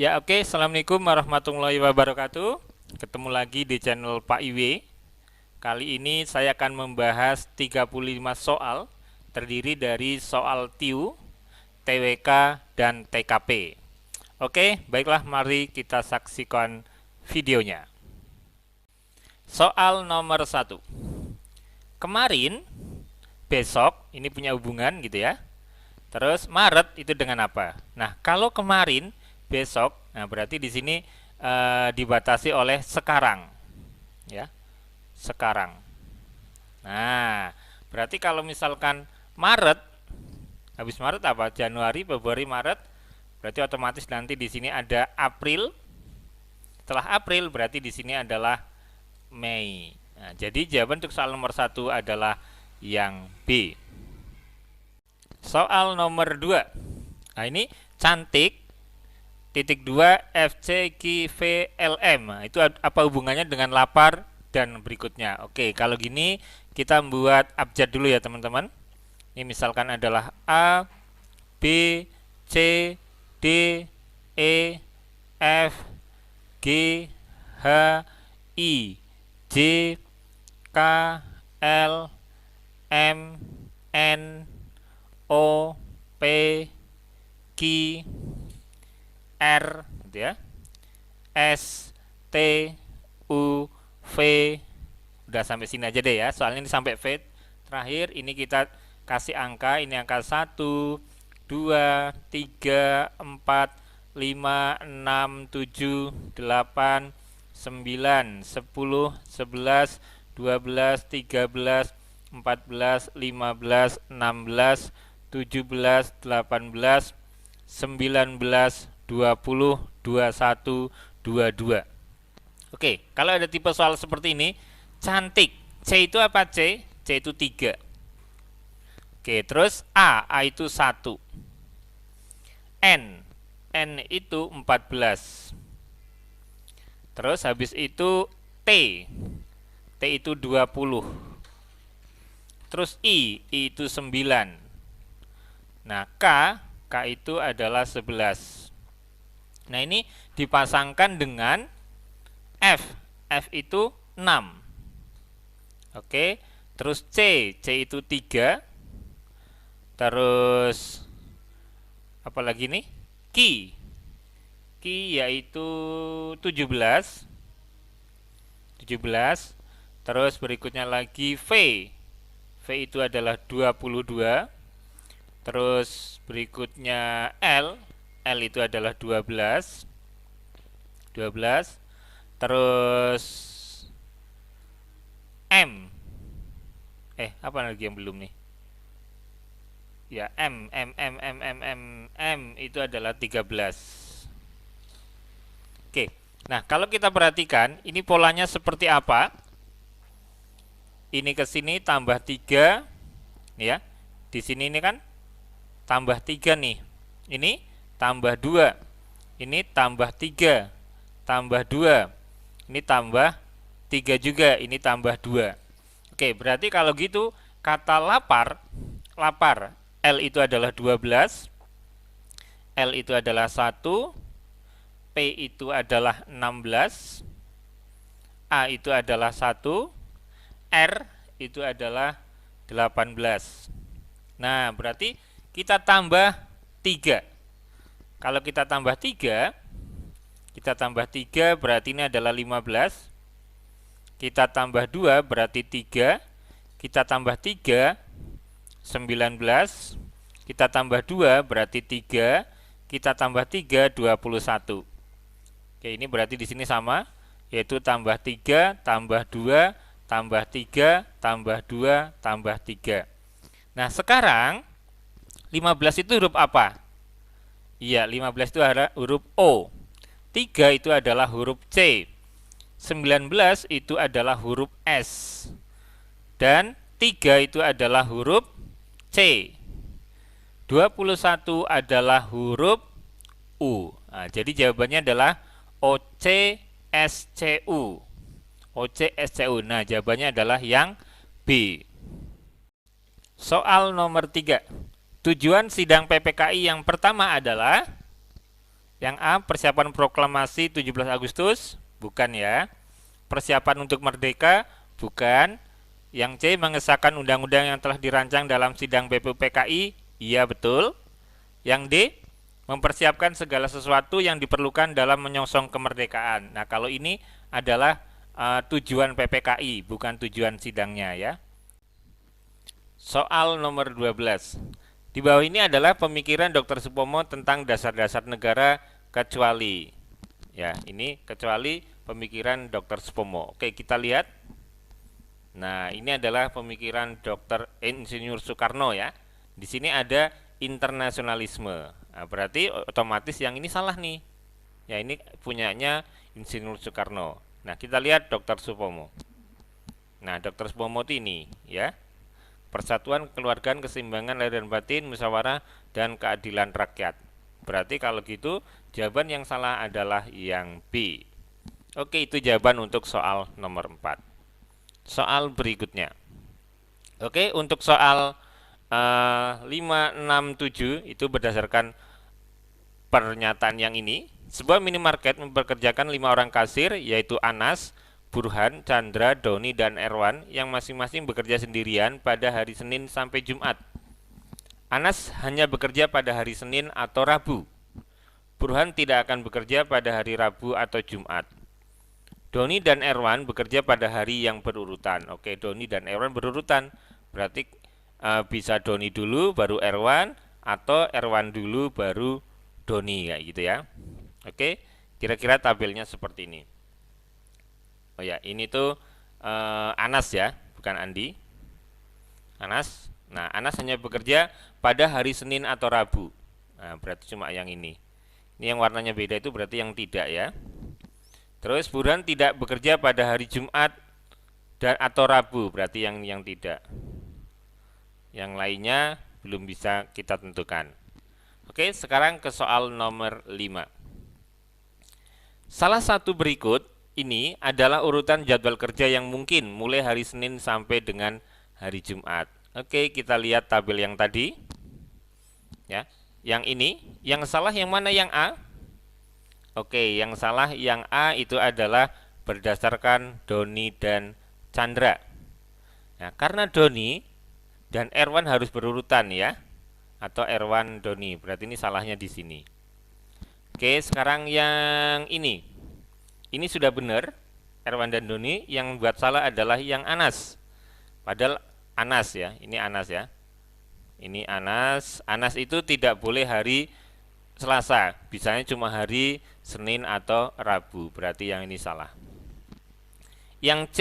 Ya, oke. Assalamualaikum warahmatullahi wabarakatuh. Ketemu lagi di channel Pak Iwe. Kali ini saya akan membahas 35 soal terdiri dari soal TIU, TWK, dan TKP. Oke, baiklah, mari kita saksikan videonya. Soal nomor 1. Kemarin, besok, ini punya hubungan gitu ya. Terus Maret itu dengan apa? Nah, kalau kemarin, besok, nah berarti di sini dibatasi oleh sekarang, ya, sekarang. Nah, berarti kalau misalkan Maret, habis Maret apa? Januari, Februari, Maret, berarti otomatis nanti di sini ada April. Setelah April berarti di sini adalah Mei. Nah, jadi jawaban untuk soal nomor 1 adalah yang B. Soal nomor 2. Nah, ini cantik titik 2 FCQVLM. Nah, itu apa hubungannya dengan lapar dan berikutnya. Oke, kalau gini kita membuat abjad dulu ya teman-teman. Ini misalkan adalah A, B, C, D, E, F, G, H, I, J, K, L, M, N, O, P, Q, R, gitu ya, S, T, U, V. Udah sampai sini aja deh ya. Soalnya ini sampai V terakhir. Ini kita kasih angka. Ini angka 1, 2, 3, 4, 5, 6, 7, 8, 9, 10, 11, 12, 13, 14, 15, 16, 17, 18, 19, 20, 21, 22. Oke, kalau ada tipe soal seperti ini, cantik. C itu apa C? C itu 3. Oke, terus A itu 1. N itu 14. Terus habis itu T itu 20. Terus I itu 9. Nah, K itu adalah 11. Nah, ini dipasangkan dengan F itu 6. Oke, terus C itu 3. Terus apa lagi nih? Q yaitu 17. Terus berikutnya lagi V itu adalah 22. Terus berikutnya L itu adalah 12. Terus M. Apa lagi yang belum nih? Ya, M itu adalah 13. Oke. Nah, kalau kita perhatikan, ini polanya seperti apa? Ini ke sini tambah 3, ya. Di sini ini kan tambah 3 nih. Ini tambah 2. Ini tambah 3. Tambah 2. Ini tambah 3 juga. Ini tambah 2. Oke, berarti kalau gitu kata lapar, L itu adalah 12. L itu adalah 1. P itu adalah 16. A itu adalah 1. R itu adalah 18. Nah, berarti kita tambah 3. Kalau kita tambah 3, berarti ini adalah 15. Kita tambah 2 berarti 3. Kita tambah 3, 19. Kita tambah 2 berarti 3. Kita tambah 3, 21. Oke, ini berarti di sini sama, yaitu tambah 3, tambah 2, tambah 3, tambah 2, tambah 3. Nah, sekarang 15 itu huruf apa? Iya, 15 itu adalah huruf O. 3 itu adalah huruf C. 19 itu adalah huruf S. Dan 3 itu adalah huruf C. 21 adalah huruf U. Nah, jadi jawabannya adalah OCSCU. OCSCU. Nah, jawabannya adalah yang B. Soal nomor 3. Tujuan sidang PPKI yang pertama adalah Yang A, persiapan proklamasi 17 Agustus? Bukan ya. Persiapan untuk merdeka? Bukan. Yang C, mengesahkan undang-undang yang telah dirancang dalam sidang BPUPKI? Iya, betul. Yang D, mempersiapkan segala sesuatu yang diperlukan dalam menyongsong kemerdekaan. Nah, kalau ini adalah tujuan PPKI, bukan tujuan sidangnya ya. Soal nomor 12. Di bawah ini adalah pemikiran Dr. Supomo tentang dasar-dasar negara kecuali. Ya, ini kecuali pemikiran Dr. Supomo. Oke, kita lihat. Nah, ini adalah pemikiran Dr. Insinyur Soekarno ya. Di sini ada internasionalisme. Nah, berarti otomatis yang ini salah nih. Ya, ini punyanya Insinyur Soekarno. Nah, kita lihat Dr. Supomo. Nah, Dr. Supomo ini ya. Persatuan, kekeluargaan, keseimbangan lahir dan batin, musyawarah dan keadilan rakyat. Berarti kalau gitu jawaban yang salah adalah yang B. Oke, itu jawaban untuk soal nomor 4. Soal berikutnya. Oke, untuk soal 5, 6, 7 itu berdasarkan pernyataan yang ini. Sebuah minimarket mempekerjakan 5 orang kasir, yaitu Anas, Burhan, Chandra, Doni, dan Erwan yang masing-masing bekerja sendirian pada hari Senin sampai Jumat. Anas hanya bekerja pada hari Senin atau Rabu. Burhan tidak akan bekerja pada hari Rabu atau Jumat. Doni dan Erwan bekerja pada hari yang berurutan. Oke, Doni dan Erwan berurutan. Berarti bisa Doni dulu baru Erwan, atau Erwan dulu baru Doni, kayak gitu ya. Oke, kira-kira tabelnya seperti ini. Oh ya, ini tuh Anas ya, bukan Andi. Anas. Nah, Anas hanya bekerja pada hari Senin atau Rabu. Nah, berarti cuma yang ini. Ini yang warnanya beda itu berarti yang tidak ya. Terus Burhan tidak bekerja pada hari Jumat dan atau Rabu, berarti yang tidak. Yang lainnya belum bisa kita tentukan. Oke, sekarang ke soal nomor 5. Salah satu berikut ini adalah urutan jadwal kerja yang mungkin mulai hari Senin sampai dengan hari Jumat. Oke, kita lihat tabel yang tadi. Ya, yang ini, yang salah yang mana, yang A? Oke, yang salah yang A itu adalah berdasarkan Doni dan Chandra. Nah, karena Doni dan Erwan harus berurutan ya, atau Erwan Doni, berarti ini salahnya di sini. Oke, sekarang yang ini. Ini sudah benar, Erwan dan Doni. Yang buat salah adalah yang Anas. Padahal Anas ya, ini Anas ya. Ini Anas. Anas itu tidak boleh hari Selasa, bisanya cuma hari Senin atau Rabu, berarti yang ini salah. Yang C,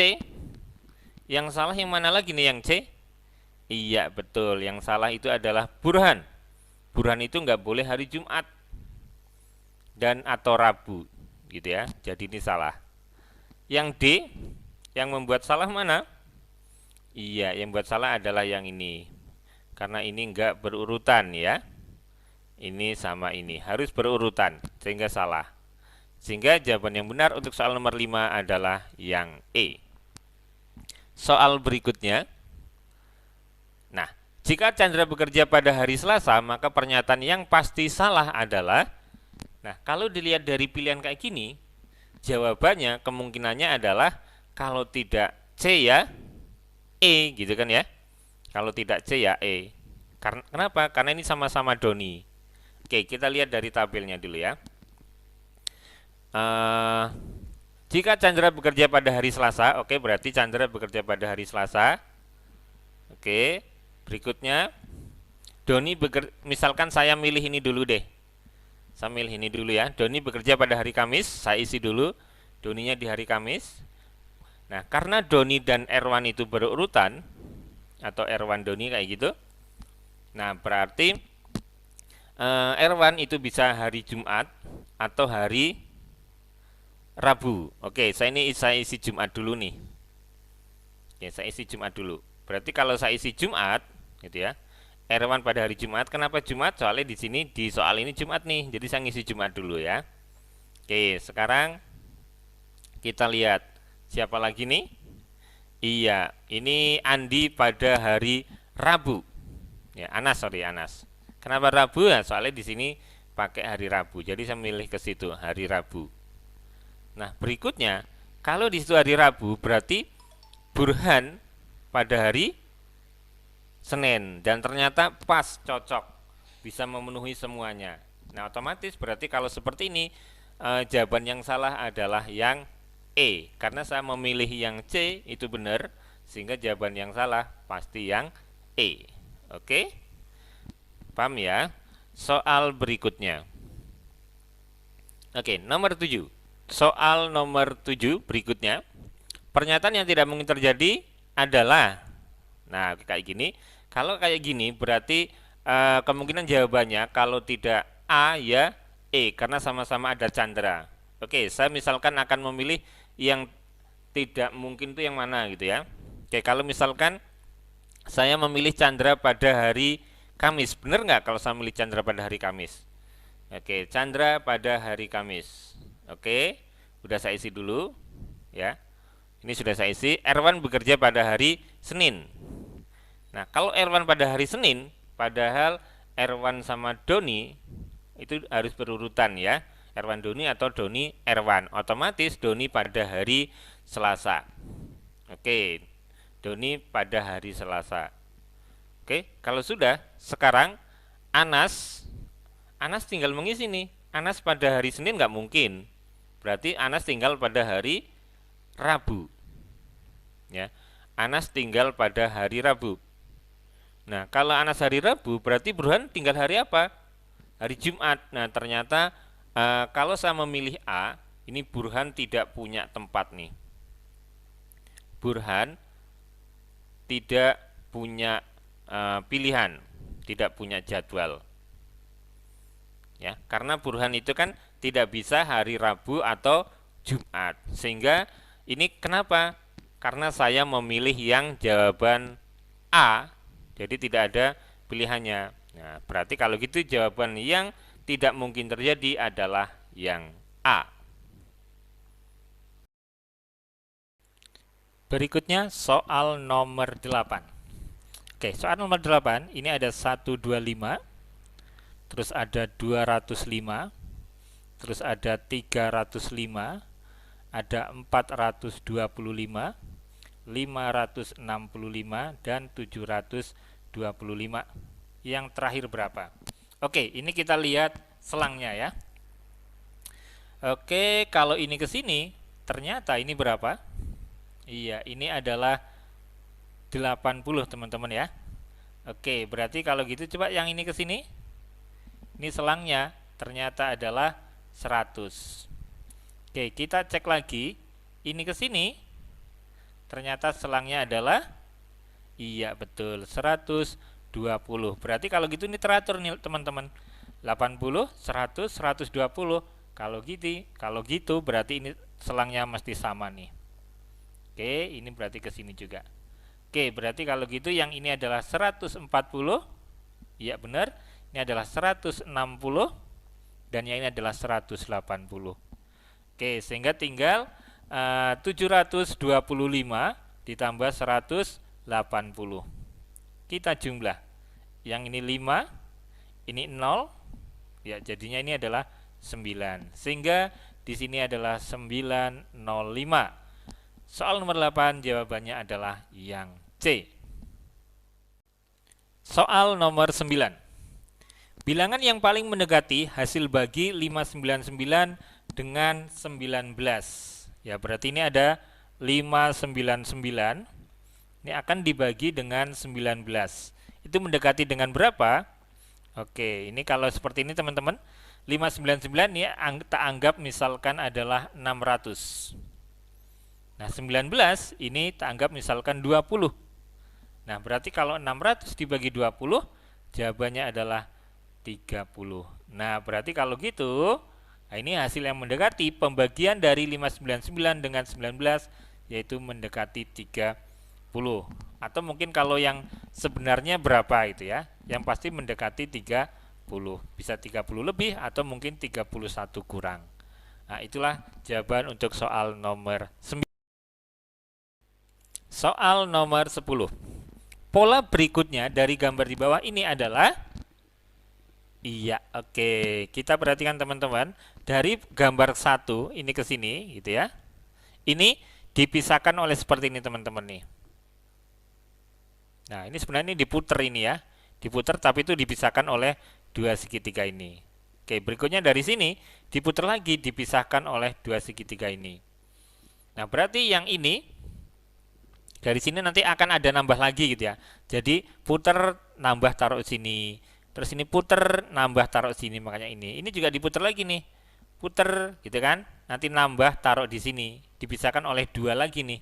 yang salah yang mana lagi nih yang C? Iya betul, yang salah itu adalah Burhan. Burhan itu nggak boleh hari Jumat dan atau Rabu, gitu ya. Jadi ini salah. Yang D, yang membuat salah mana? Iya, yang membuat salah adalah yang ini, karena ini nggak berurutan ya. Ini sama ini harus berurutan sehingga salah. Sehingga jawaban yang benar untuk soal nomor 5 adalah yang E. Soal berikutnya. Nah, jika Chandra bekerja pada hari Selasa, maka pernyataan yang pasti salah adalah, nah, kalau dilihat dari pilihan kayak gini, jawabannya kemungkinannya adalah kalau tidak C ya E, gitu kan ya. Kalau tidak C ya E. Kenapa? Karena ini sama-sama Doni. Oke, kita lihat dari tabelnya dulu ya. Jika Chandra bekerja pada hari Selasa, oke, berarti Chandra bekerja pada hari Selasa. Oke, berikutnya Doni misalkan saya milih ini dulu deh. Saya milih ini dulu ya. Doni bekerja pada hari Kamis, saya isi dulu Doninya di hari Kamis. Nah, karena Doni dan Erwan itu berurutan, atau Erwan Doni kayak gitu. Nah, berarti Erwan itu bisa hari Jumat atau hari Rabu. Oke, saya isi Jumat dulu nih. Oke, saya isi Jumat dulu. Berarti kalau saya isi Jumat, gitu ya. Erwan pada hari Jumat. Kenapa Jumat? Soalnya di sini di soal ini Jumat nih. Jadi saya ngisi Jumat dulu ya. Oke, sekarang kita lihat siapa lagi nih? Iya, ini Andi pada hari Rabu. Ya, Anas. Kenapa Rabu? Ya, soalnya di sini pakai hari Rabu. Jadi saya milih ke situ, hari Rabu. Nah, berikutnya, kalau di situ hari Rabu, berarti burhan pada hari Senin. Dan ternyata pas, cocok, bisa memenuhi semuanya. Nah, otomatis berarti kalau seperti ini, jawaban yang salah adalah yang E. Karena saya memilih yang C, itu benar. Sehingga jawaban yang salah pasti yang E. Oke? Paham ya? Soal berikutnya. Oke, nomor 7. Soal nomor 7 berikutnya. Pernyataan yang tidak mungkin terjadi adalah, nah kayak gini. Kalau kayak gini berarti kemungkinan jawabannya kalau tidak A ya E, karena sama-sama ada candra. Oke, saya misalkan akan memilih yang tidak mungkin itu yang mana gitu ya. Oke, kalau misalkan saya memilih candra pada hari Kamis, benar nggak kalau saya memilih candra pada hari Kamis? Oke, candra pada hari Kamis. Oke, udah saya isi dulu ya. Ini sudah saya isi. Erwan bekerja pada hari Senin. Nah, kalau Erwan pada hari Senin, padahal Erwan sama Doni itu harus berurutan ya. Erwan Doni atau Doni Erwan. Otomatis Doni pada hari Selasa. Oke, Doni pada hari Selasa. Oke, kalau sudah, sekarang Anas tinggal mengisi nih. Anas pada hari Senin nggak mungkin. Berarti Anas tinggal pada hari Rabu. Ya, Anas tinggal pada hari Rabu. Nah, kalau Anas hari Rabu, berarti Burhan tinggal hari apa? Hari Jumat. Nah, ternyata kalau saya memilih A, ini Burhan tidak punya tempat nih. Burhan tidak punya pilihan, tidak punya jadwal. Ya, karena Burhan itu kan tidak bisa hari Rabu atau Jumat. Sehingga ini kenapa? Karena saya memilih yang jawaban A, jadi tidak ada pilihannya. Nah, berarti kalau gitu jawaban yang tidak mungkin terjadi adalah yang A. Berikutnya soal nomor 8. Oke, soal nomor 8 ini ada 125, terus ada 205, terus ada 305, ada 425, 565, dan 725. Yang terakhir berapa? Oke, ini kita lihat selangnya ya. Oke, kalau ini ke sini, ternyata ini berapa? Iya, ini adalah 80 teman-teman ya. Oke, berarti kalau gitu coba yang ini ke sini. Ini selangnya ternyata adalah 100. Oke, kita cek lagi. Ini ke sini. Ternyata selangnya adalah, iya betul, 120. Berarti kalau gitu ini teratur nih teman-teman. 80, 100, 120. Kalau gitu berarti ini selangnya mesti sama nih. Oke, ini berarti ke sini juga. Oke, berarti kalau gitu yang ini adalah 140. Iya benar. Ini adalah 160 dan yang ini adalah 180. Oke, sehingga tinggal 725 ditambah 180. Kita jumlah. Yang ini 5, ini 0. Ya, jadinya ini adalah 9. Sehingga di sini adalah 905. Soal nomor 8 jawabannya adalah yang C. Soal nomor 9. Bilangan yang paling mendekati hasil bagi 599 dengan 19. Ya, berarti ini ada 599. Ini akan dibagi dengan 19. Itu mendekati dengan berapa? Oke, ini kalau seperti ini teman-teman. 599 ini tak anggap misalkan adalah 600. Nah, 19 ini tak anggap misalkan 20. Nah, berarti kalau 600 dibagi 20, jawabannya adalah 30. Nah, berarti kalau gitu, nah ini hasil yang mendekati pembagian dari 599 dengan 19, yaitu mendekati 30. Atau mungkin kalau yang sebenarnya berapa itu ya, yang pasti mendekati 30. Bisa 30 lebih atau mungkin 31 kurang. Nah, itulah jawaban untuk soal nomor 9. Soal nomor 10. Pola berikutnya dari gambar di bawah ini adalah, Iya, oke. Kita perhatikan teman-teman, dari gambar satu ini ke sini gitu ya. Ini dipisahkan oleh seperti ini teman-teman nih. Nah, ini sebenarnya ini diputer ini ya. Diputer tapi itu dipisahkan oleh dua segitiga ini. Oke, berikutnya dari sini diputer lagi dipisahkan oleh dua segitiga ini. Nah, berarti yang ini dari sini nanti akan ada nambah lagi gitu ya. Jadi puter nambah taruh sini. Terus ini puter nambah taruh sini, makanya ini. Ini juga diputer lagi nih. Puter gitu kan. Nanti nambah taruh di sini. Dipisahkan oleh dua lagi nih.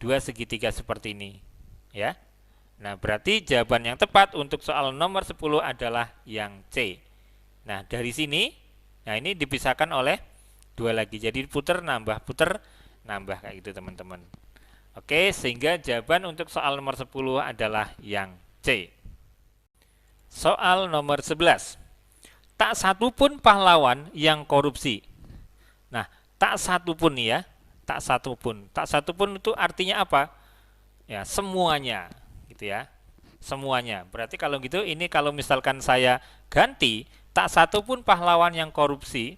Dua segitiga seperti ini. Ya. Nah, berarti jawaban yang tepat untuk soal nomor 10 adalah yang C. Nah, dari sini, nah ini dipisahkan oleh dua lagi. Jadi puter, nambah kayak gitu teman-teman. Oke, sehingga jawaban untuk soal nomor 10 adalah yang C. Soal nomor 11. Tak satu pun pahlawan yang korupsi. Nah, tak satu pun ya, tak satu pun. Tak satu pun itu artinya apa? Ya, semuanya, gitu ya. Semuanya. Berarti kalau gitu ini kalau misalkan saya ganti tak satu pun pahlawan yang korupsi,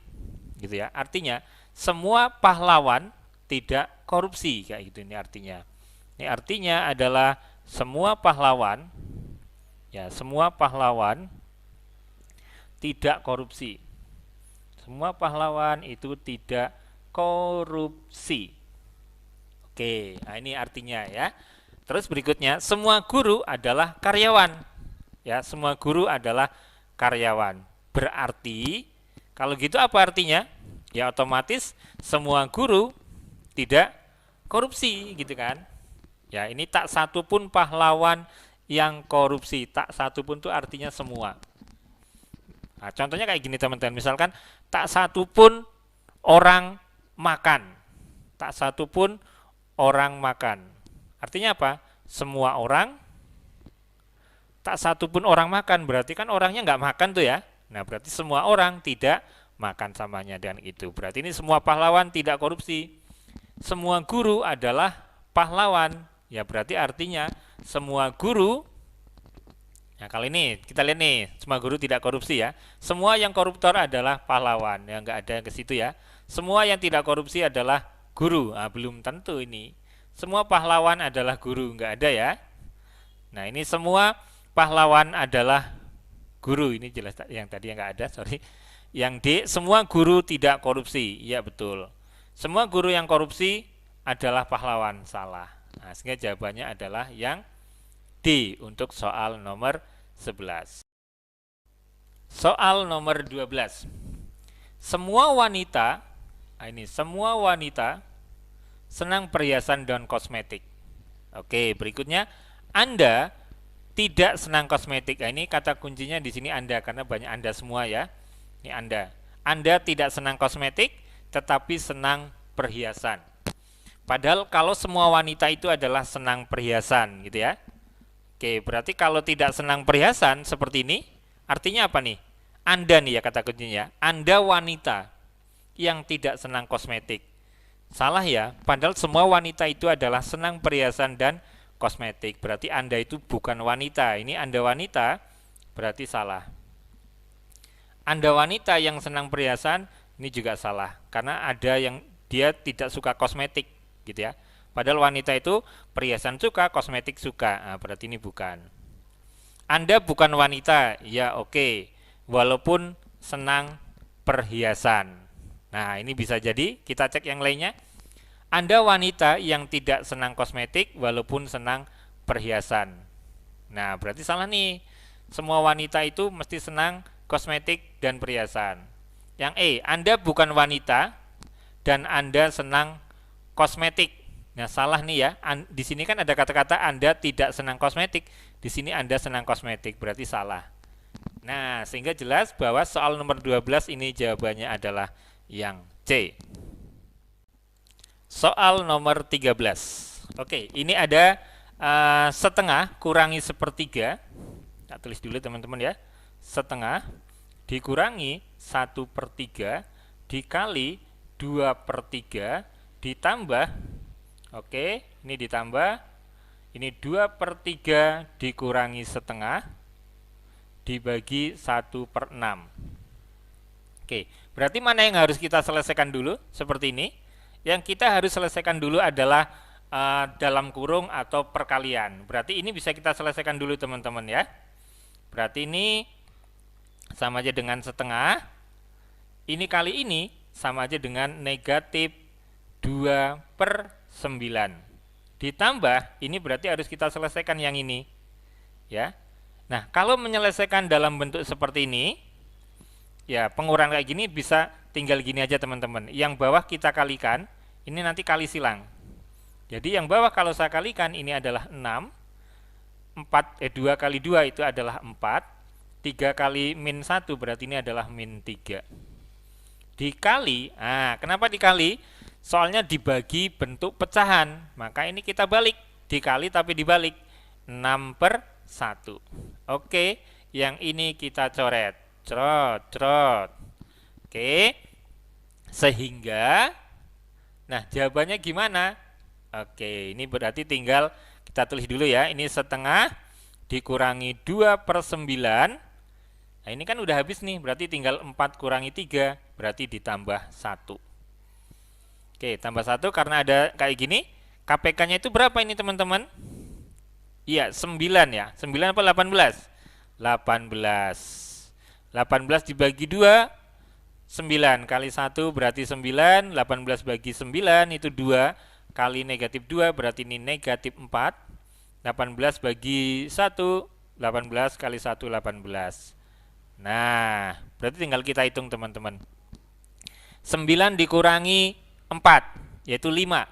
gitu ya. Artinya semua pahlawan tidak korupsi kayak gitu ini artinya. Ini artinya adalah semua pahlawan ya, semua pahlawan tidak korupsi. Semua pahlawan itu tidak korupsi. Oke, nah ini artinya ya. Terus berikutnya, semua guru adalah karyawan. Ya, semua guru adalah karyawan. Berarti kalau gitu apa artinya? Ya otomatis semua guru tidak korupsi gitu kan. Ya, ini tak satu pun pahlawan yang korupsi. Tak satu pun itu artinya semua. Nah, contohnya kayak gini teman-teman. Misalkan tak satu pun orang makan. Tak satu pun orang makan. Artinya apa? Semua orang, tak satu pun orang makan. Berarti kan orangnya nggak makan tuh ya. Nah, berarti semua orang tidak makan samanya dengan itu. Berarti ini semua pahlawan tidak korupsi. Semua guru adalah pahlawan. Ya, berarti artinya semua guru. Nah, kali ini kita lihat nih, semua guru tidak korupsi ya. Semua yang koruptor adalah pahlawan. Ya, nggak ada yang ke situ ya. Semua yang tidak korupsi adalah guru. Nah, belum tentu ini. Semua pahlawan adalah guru, nggak ada ya. Nah, ini semua pahlawan adalah guru. Ini jelas yang tadi yang nggak ada, sorry. Yang D, semua guru tidak korupsi. Iya betul. Semua guru yang korupsi adalah pahlawan, salah. Nah, sehingga jawabannya adalah yang D untuk soal nomor 11. Soal nomor 12. Semua wanita, ini semua wanita senang perhiasan dan kosmetik. Oke, berikutnya Anda tidak senang kosmetik. Nah, ini kata kuncinya di sini Anda karena banyak Anda semua ya. Ini Anda. Anda tidak senang kosmetik tetapi senang perhiasan. Padahal kalau semua wanita itu adalah senang perhiasan gitu ya. Oke, berarti kalau tidak senang perhiasan seperti ini, artinya apa nih? Anda nih ya kata kuncinya. Anda wanita yang tidak senang kosmetik. Salah ya, padahal semua wanita itu adalah senang perhiasan dan kosmetik. Berarti Anda itu bukan wanita. Ini Anda wanita, berarti salah. Anda wanita yang senang perhiasan, ini juga salah. Karena ada yang dia tidak suka kosmetik, gitu ya. Padahal wanita itu perhiasan suka, kosmetik suka. Nah, berarti ini bukan. Anda bukan wanita, ya oke. Walaupun senang perhiasan. Nah, ini bisa jadi, kita cek yang lainnya. Anda wanita yang tidak senang kosmetik walaupun senang perhiasan. Nah, berarti salah nih. Semua wanita itu mesti senang kosmetik dan perhiasan. Yang E, Anda bukan wanita dan Anda senang kosmetik. Nah, salah nih ya. Di sini kan ada kata-kata Anda tidak senang kosmetik. Di sini Anda senang kosmetik, berarti salah. Nah, sehingga jelas bahwa soal nomor 12 ini jawabannya adalah yang C. Soal nomor 13. Oke, ini ada setengah kurangi sepertiga. Kita tulis dulu teman-teman ya. Setengah dikurangi 1/3 dikali 2/3 ditambah. Oke, ini ditambah. Ini 2/3 dikurangi setengah dibagi 1/6. Oke, berarti mana yang harus kita selesaikan dulu? Seperti ini. Yang kita harus selesaikan dulu adalah dalam kurung atau perkalian. Berarti ini bisa kita selesaikan dulu teman-teman ya. Berarti ini sama aja dengan setengah. Ini kali ini sama aja dengan negatif 2/9. Ditambah, ini berarti harus kita selesaikan yang ini. Ya. Nah, kalau menyelesaikan dalam bentuk seperti ini, ya pengurangan kayak gini bisa tinggal gini aja teman-teman. Yang bawah kita kalikan, ini nanti kali silang. Jadi yang bawah kalau saya kalikan ini adalah 6. 2 kali 2 itu adalah 4. 3 kali min 1 berarti ini adalah min 3. Dikali, kenapa dikali? Soalnya dibagi bentuk pecahan. Maka ini kita balik, dikali tapi dibalik. 6/1. Oke, yang ini kita coret. Cerot. Oke. Sehingga jawabannya gimana? Oke, ini berarti tinggal kita tulis dulu ya. Ini setengah dikurangi 2/9. Nah, ini kan udah habis nih, berarti tinggal 4 kurangi 3, berarti ditambah 1. Oke, tambah 1 karena ada kayak gini. KPK-nya itu berapa ini teman-teman? Iya, 9 ya. 9 apa 18? 18. 18 dibagi 2, 9 kali 1 berarti 9. 18 bagi 9 itu 2. Kali negatif 2 berarti ini negatif 4. 18 bagi 1, 18 kali 1, 18. Nah, berarti tinggal kita hitung teman-teman. 9 dikurangi 4, yaitu 5.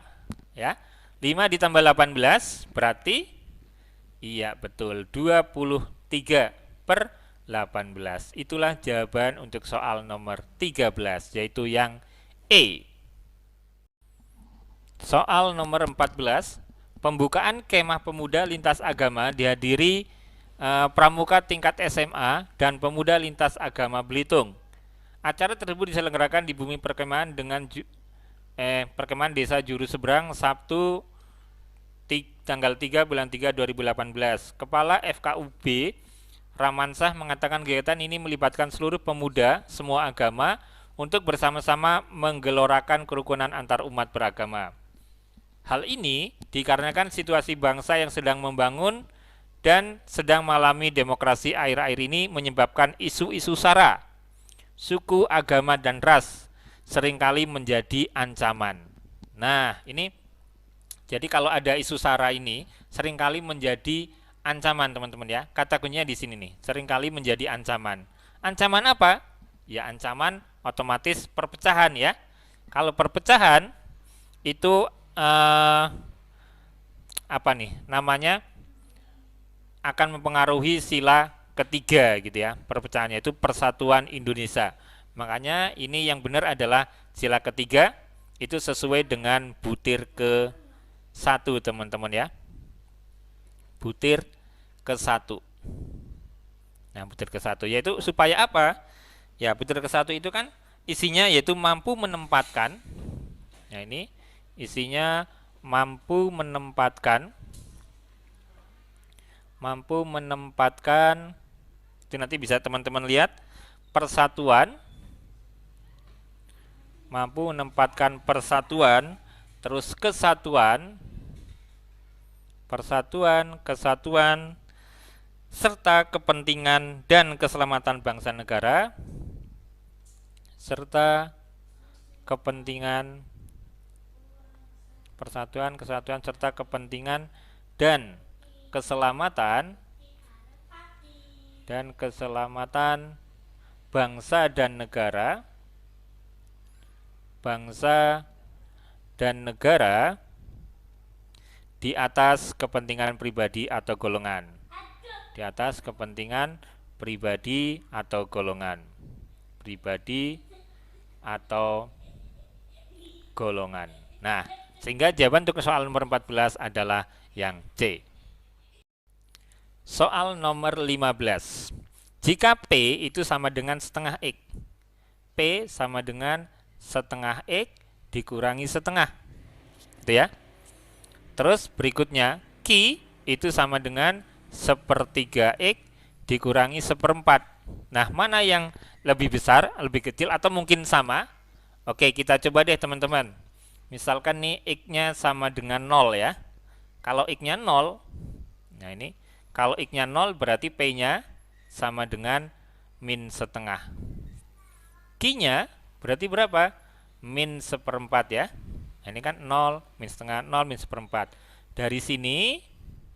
Ya, 5 ditambah 18 berarti iya betul 23/18. Itulah jawaban untuk soal nomor 13, yaitu yang E. Soal nomor 14, pembukaan kemah pemuda lintas agama dihadiri pramuka tingkat SMA dan pemuda lintas agama Belitung. Acara tersebut diselenggarakan di bumi perkemahan dengan perkemahan Desa Juru Seberang Sabtu tanggal 3 bulan 3 2018. Kepala FKUB Ramansah mengatakan kegiatan ini melibatkan seluruh pemuda semua agama untuk bersama-sama menggelorakan kerukunan antar umat beragama. Hal ini dikarenakan situasi bangsa yang sedang membangun dan sedang mengalami demokrasi akhir-akhir ini menyebabkan isu-isu sara, suku, agama, dan ras seringkali menjadi ancaman. Nah, ini jadi kalau ada isu sara ini seringkali menjadi ancaman teman-teman ya. Kata kuncinya di sini nih, seringkali menjadi ancaman. Ancaman apa? Ya ancaman otomatis perpecahan ya. Kalau perpecahan itu apa nih namanya, akan mempengaruhi sila ketiga gitu ya. Perpecahannya itu Persatuan Indonesia. Makanya ini yang benar adalah sila ketiga itu sesuai dengan butir ke-1 teman-teman ya. Butir ke-1. Nah, butir ke-1 yaitu supaya apa? Ya, butir ke-1 itu kan isinya yaitu mampu menempatkan. Nah, ini isinya mampu menempatkan itu nanti bisa teman-teman lihat persatuan, mampu menempatkan persatuan, terus kesatuan, kesatuan, serta kepentingan dan keselamatan bangsa negara, serta kepentingan persatuan, kesatuan, serta kepentingan dan keselamatan bangsa dan negara di atas kepentingan pribadi atau golongan. Di atas kepentingan pribadi atau golongan. Pribadi atau golongan. Nah, sehingga jawaban untuk soal nomor 14 adalah yang C. Soal nomor 15. Jika P itu sama dengan setengah X. P sama dengan setengah X dikurangi setengah. Gitu ya. Terus berikutnya Q itu sama dengan sepertiga X dikurangi 1/4. Nah, mana yang lebih besar, lebih kecil, atau mungkin sama? Oke, kita coba deh teman-teman. Misalkan nih X-nya sama dengan 0 ya. Kalau X-nya 0, nah ini, kalau X-nya 0 berarti P-nya sama dengan min setengah. Q-nya berarti berapa? Min 1/4 ya. Nah, ini kan 0, min setengah, 0, min 1/4. Dari sini,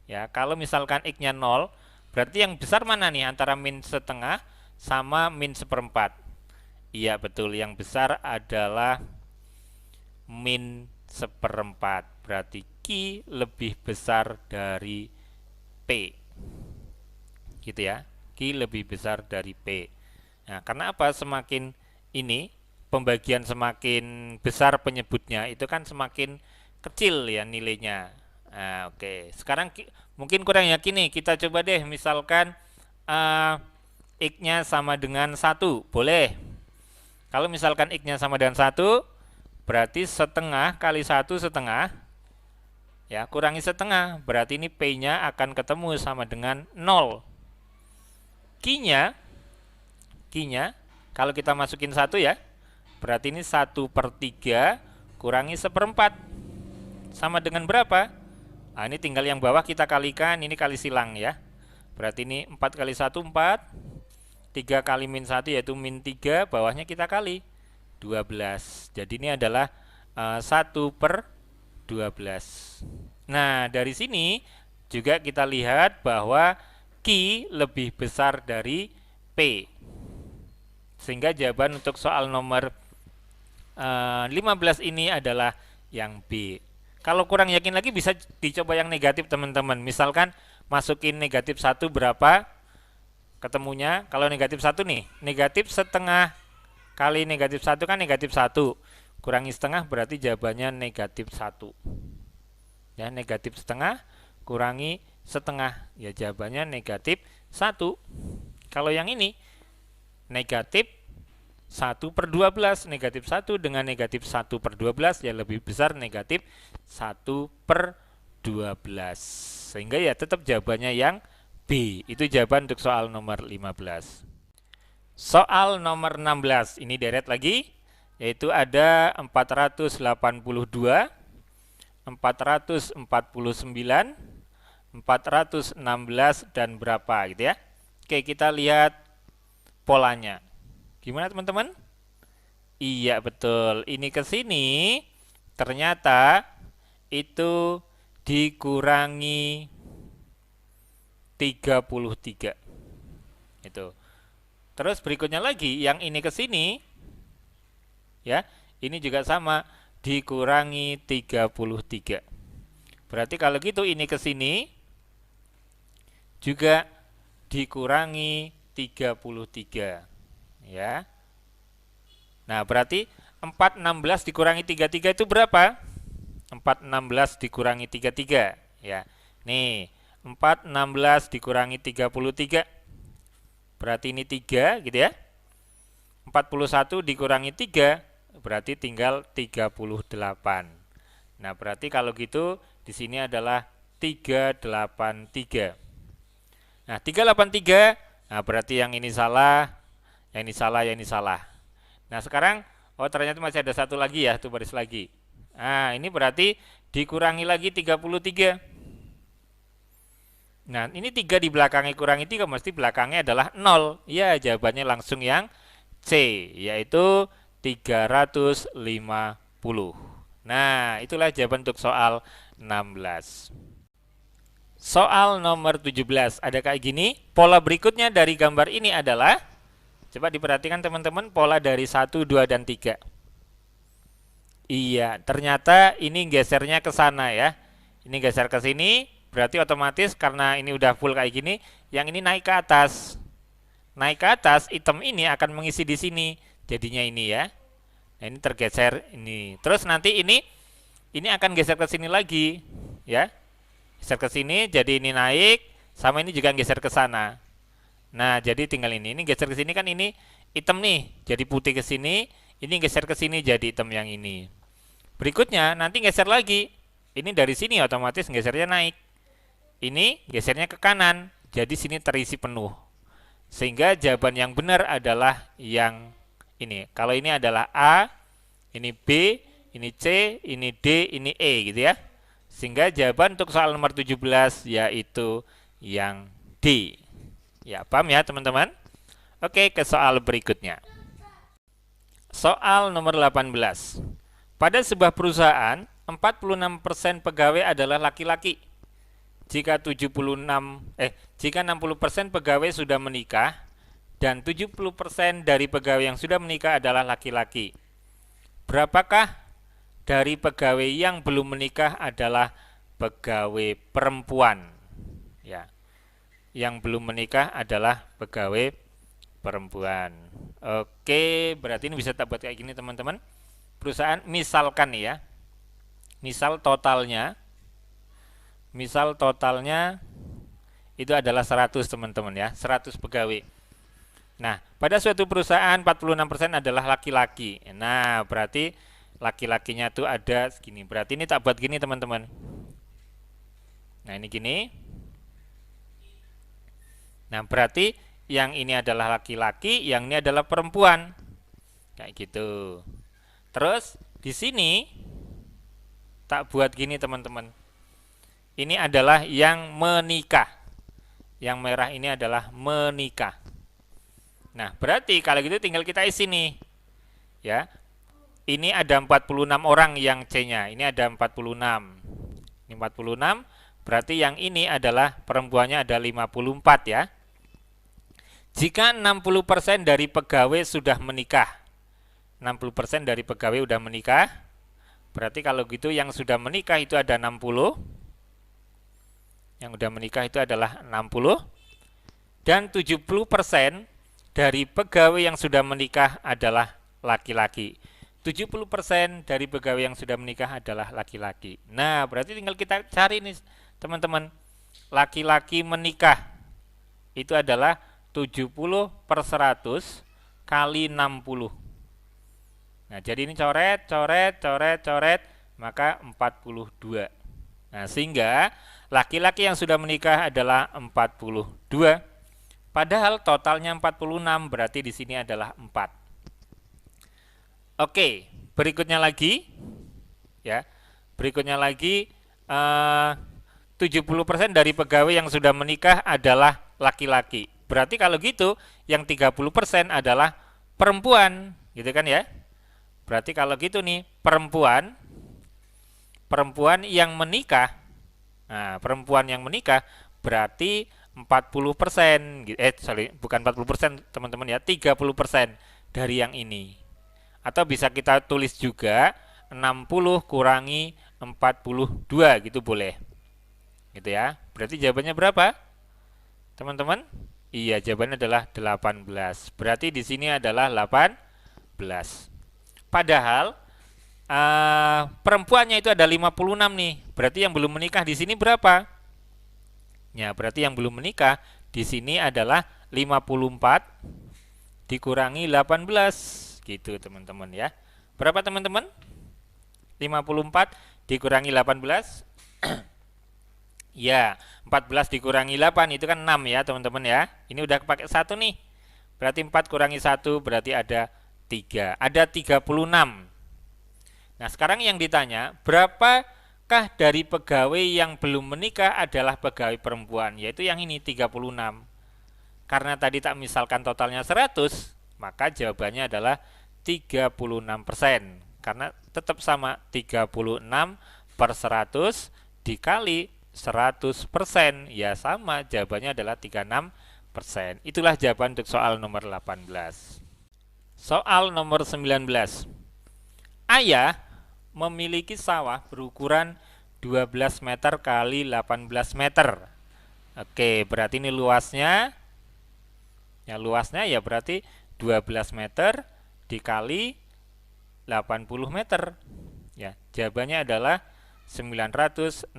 ya, kalau misalkan X-nya 0, berarti yang besar mana nih antara min setengah sama min 1/4? Iya betul, yang besar adalah min 1/4. Berarti Q lebih besar dari P. Gitu ya. Q lebih besar dari P. Nah, karena apa? Semakin ini pembagian semakin besar penyebutnya, itu kan semakin kecil ya nilainya. Nah, oke. Sekarang mungkin kurang yakin nih, kita coba deh misalkan X-nya sama dengan 1, boleh. Kalau misalkan X-nya sama dengan 1, berarti setengah kali 1 setengah, ya, kurangi setengah, berarti ini P-nya akan ketemu sama dengan 0. Q-nya, kalau kita masukin 1 ya, berarti ini 1/3 kurangi 1/4. Sama dengan berapa? Nah, ini tinggal yang bawah kita kalikan, ini kali silang ya. Berarti ini 4 kali 1, 4. 3 kali min 1 yaitu min 3, bawahnya kita kali 12. Jadi ini adalah 1/12. Nah, dari sini juga kita lihat bahwa Q lebih besar dari P. Sehingga jawaban untuk soal nomor 15 ini adalah yang B. Kalau kurang yakin lagi bisa dicoba yang negatif teman-teman. Misalkan masukin negatif 1 berapa ketemunya? Kalau negatif 1 nih, negatif setengah kali negatif 1 kan negatif 1. Kurangi setengah berarti jawabannya negatif 1. Ya, negatif setengah kurangi setengah. Ya, jawabannya negatif 1. Kalau yang ini, negatif 1/12. Negatif 1 dengan negatif 1/12 ya lebih besar negatif 1/12. Sehingga ya tetap jawabannya yang B. Itu jawaban untuk soal nomor 15. Soal nomor 16, ini deret lagi, yaitu ada 482, 449, 416 dan berapa gitu ya. Oke, kita lihat polanya. Gimana teman-teman? Iya betul. Ini ke sini ternyata itu dikurangi 33. Itu. Terus berikutnya lagi yang ini ke sini ya, ini juga sama dikurangi 33. Berarti kalau gitu ini ke sini juga dikurangi 33 ya. Nah, berarti 416 dikurangi 33 itu berapa? 416 dikurangi 33 ya. Nih, 416 dikurangi 33 berarti ini 3 gitu ya. 41 dikurangi 3 berarti tinggal 38. Nah, berarti kalau gitu di sini adalah 383. Nah, 383, nah berarti yang ini salah, yang ini salah, yang ini salah. Nah, sekarang oh ternyata masih ada satu lagi ya, itu baris lagi. Nah, ini berarti dikurangi lagi 33. Nah, ini 3 di belakangnya kurangi 3, mesti belakangnya adalah 0. Ya, jawabannya langsung yang C, yaitu 350. Nah, itulah jawaban untuk soal 16. Soal nomor 17, ada kayak gini. Pola berikutnya dari gambar ini adalah, coba diperhatikan teman-teman, pola dari 1, 2, dan 3. Iya, ternyata ini gesernya ke sana ya. Ini geser ke sini. Berarti otomatis karena ini udah full kayak gini, yang ini naik ke atas. Naik ke atas, item ini akan mengisi di sini. Jadinya ini ya. Nah, ini tergeser ini. Terus nanti ini akan geser ke sini lagi, ya. Geser ke sini, jadi ini naik, sama ini juga geser ke sana. Nah, jadi tinggal ini geser ke sini kan ini item nih, jadi putih ke sini, ini geser ke sini jadi item yang ini. Berikutnya nanti geser lagi. Ini dari sini otomatis gesernya naik. Ini gesernya ke kanan, jadi sini terisi penuh. Sehingga jawaban yang benar adalah yang ini. Kalau ini adalah A, ini B, ini C, ini D, ini E gitu ya. Sehingga jawaban untuk soal nomor 17 yaitu yang D. Ya, paham ya teman-teman? Oke, ke soal berikutnya. Soal nomor 18. Pada sebuah perusahaan, 46% pegawai adalah laki-laki. Jika 60% pegawai sudah menikah dan 70% dari pegawai yang sudah menikah adalah laki-laki. Berapakah dari pegawai yang belum menikah adalah pegawai perempuan? Ya. Yang belum menikah adalah pegawai perempuan. Oke, berarti ini bisa tak buat kayak gini teman-teman. Perusahaan misalkan nih ya. Misal totalnya itu adalah 100 teman-teman ya, 100 pegawai. Nah, pada suatu perusahaan 46% adalah laki-laki. Nah, berarti laki-lakinya tuh ada segini. Berarti ini tak buat gini teman-teman. Nah, ini gini. Nah, berarti yang ini adalah laki-laki, yang ini adalah perempuan. Kayak gitu. Terus di sini tak buat gini teman-teman. Ini adalah yang menikah. Yang merah ini adalah menikah. Nah, berarti kalau gitu tinggal kita isi nih. Ya. Ini ada 46 orang yang C-nya. Ini ada 46. Ini 46. Berarti yang ini adalah perempuannya ada 54 ya. Jika 60% dari pegawai sudah menikah. 60% dari pegawai sudah menikah. Berarti kalau gitu yang sudah menikah itu ada 60. Yang sudah menikah itu adalah 60. Dan 70% dari pegawai yang sudah menikah adalah laki-laki. 70% dari pegawai yang sudah menikah adalah laki-laki. Nah, berarti tinggal kita cari nih teman-teman. Laki-laki menikah itu adalah 70/100 kali 60. Nah, jadi ini coret, maka 42. Nah, sehingga laki-laki yang sudah menikah adalah 42. Padahal totalnya 46, berarti di sini adalah 4. Oke, berikutnya lagi ya. Berikutnya lagi 70% dari pegawai yang sudah menikah adalah laki-laki. Berarti kalau gitu yang 30% adalah perempuan, gitu kan ya? Berarti kalau gitu nih, perempuan yang menikah. Nah, perempuan yang menikah berarti 40%, bukan 40% teman-teman ya, 30% dari yang ini. Atau bisa kita tulis juga 60 kurangi 42 gitu boleh. Gitu ya. Berarti jawabannya berapa? Teman-teman? Iya, jawabannya adalah 18. Berarti di sini adalah 18. Padahal perempuannya itu ada 56 nih. Berarti yang belum menikah di sini berapa? Ya, berarti yang belum menikah di sini adalah 54 dikurangi 18. Gitu teman-teman ya. Berapa teman-teman? 54 dikurangi 18. Ya, 14 dikurangi 8 itu kan 6 ya teman-teman ya. Ini udah pakai 1 nih. Berarti 4 kurangi 1 berarti ada 3. Ada 36. Nah, sekarang yang ditanya, berapakah dari pegawai yang belum menikah adalah pegawai perempuan? Yaitu yang ini 36. Karena tadi tak misalkan totalnya 100, maka jawabannya adalah 36%. Karena tetap sama 36/100 dikali 100%. Ya sama, jawabannya adalah 36%. Itulah jawaban untuk soal nomor 18. Soal nomor 19. Ayah memiliki sawah berukuran 12 meter kali 18 meter. Oke, berarti ini luasnya. Ya, luasnya ya berarti 12 meter dikali 80 meter. Ya, jawabannya adalah 960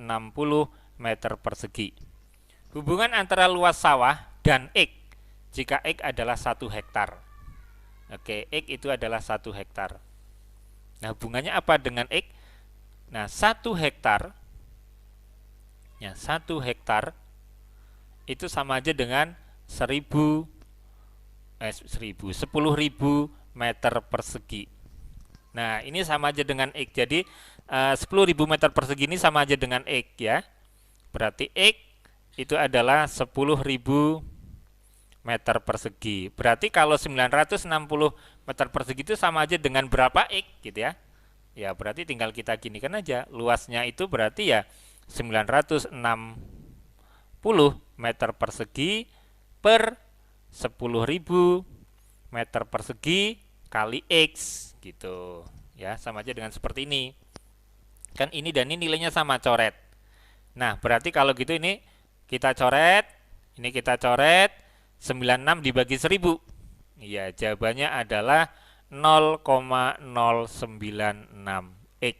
meter persegi. Hubungan antara luas sawah dan X jika X adalah 1 hektar. Oke, X itu adalah 1 hektar. Nah, hubungannya apa dengan X? Nah, 1 hektar ya, 1 hektar itu sama aja dengan 1000 10.000 meter persegi. Nah, ini sama aja dengan X. Jadi 10.000 meter persegi ini sama aja dengan X ya. Berarti X itu adalah 10.000 meter persegi. Berarti kalau 960 meter persegi itu sama aja dengan berapa X gitu ya. Ya, berarti tinggal kita ginikan aja. Luasnya itu berarti ya 960 meter persegi per 10.000 meter persegi kali X gitu. Ya, sama aja dengan seperti ini. Kan ini dan ini nilainya sama, coret. Nah, berarti kalau gitu ini kita coret, ini kita coret, 96 dibagi 1000. Iya, jawabannya adalah 0,096 X.